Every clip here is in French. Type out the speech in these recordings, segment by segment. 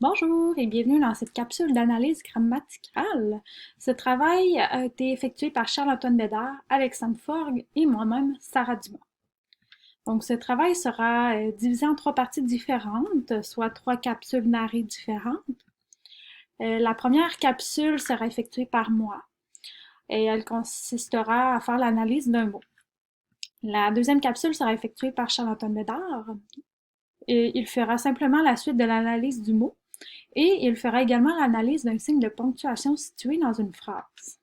Bonjour et bienvenue dans cette capsule d'analyse grammaticale. Ce travail a été effectué par Charles-Antoine Bédard, Alexandre Forgue et moi-même, Sarah Dumont. Donc, ce travail sera divisé en trois parties différentes, soit trois capsules narrées différentes. La première capsule sera effectuée par moi et elle consistera à faire l'analyse d'un mot. La deuxième capsule sera effectuée par Charles-Antoine Bédard et il fera simplement la suite de l'analyse du mot. Et il fera également l'analyse d'un signe de ponctuation situé dans une phrase.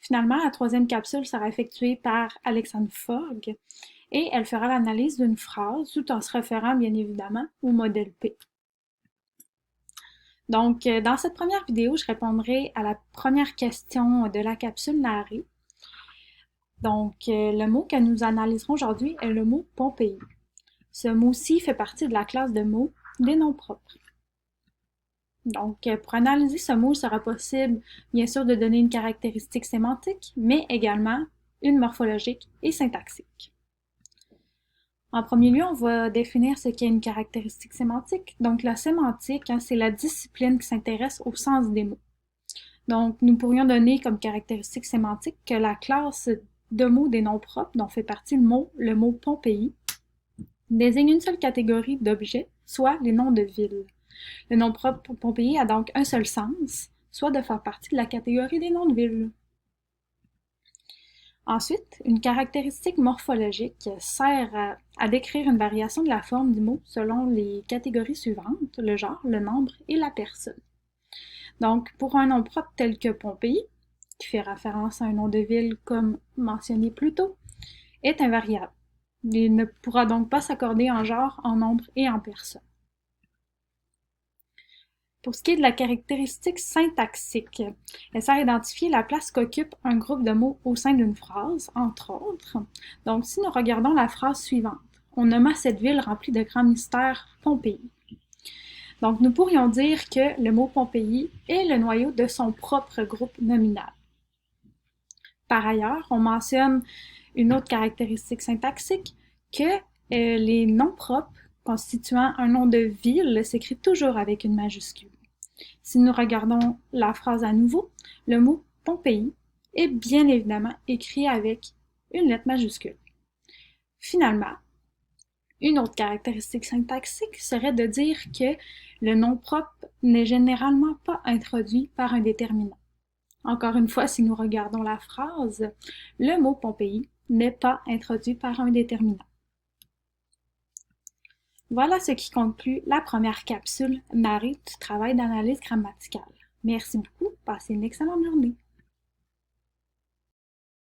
Finalement, la troisième capsule sera effectuée par Alexandre Forgue et elle fera l'analyse d'une phrase tout en se référant bien évidemment au modèle P. Donc, dans cette première vidéo, je répondrai à la première question de la capsule narrée. Donc, le mot que nous analyserons aujourd'hui est le mot Pompéi. Ce mot-ci fait partie de la classe de mots des noms propres. Donc, pour analyser ce mot, il sera possible, bien sûr, de donner une caractéristique sémantique, mais également une morphologique et syntaxique. En premier lieu, on va définir ce qu'est une caractéristique sémantique. Donc, la sémantique, c'est la discipline qui s'intéresse au sens des mots. Donc, nous pourrions donner comme caractéristique sémantique que la classe de mots des noms propres, dont fait partie le mot Pompéi, désigne une seule catégorie d'objets, soit les noms de villes. Le nom propre Pompéi a donc un seul sens, soit de faire partie de la catégorie des noms de villes. Ensuite, une caractéristique morphologique sert à décrire une variation de la forme du mot selon les catégories suivantes, le genre, le nombre et la personne. Donc, pour un nom propre tel que Pompéi, qui fait référence à un nom de ville comme mentionné plus tôt, est invariable. Il ne pourra donc pas s'accorder en genre, en nombre et en personne. Pour ce qui est de la caractéristique syntaxique, elle sert à identifier la place qu'occupe un groupe de mots au sein d'une phrase, entre autres. Donc, si nous regardons la phrase suivante, on nomma cette ville remplie de grands mystères Pompéi. Donc, nous pourrions dire que le mot Pompéi est le noyau de son propre groupe nominal. Par ailleurs, on mentionne une autre caractéristique syntaxique que les noms propres constituant un nom de ville s'écrivent toujours avec une majuscule. Si nous regardons la phrase à nouveau, le mot Pompéi est bien évidemment écrit avec une lettre majuscule. Finalement, une autre caractéristique syntaxique serait de dire que le nom propre n'est généralement pas introduit par un déterminant. Encore une fois, si nous regardons la phrase, le mot Pompéi n'est pas introduit par un déterminant. Voilà ce qui conclut la première capsule narrée du travail d'analyse grammaticale. Merci beaucoup, passez une excellente journée.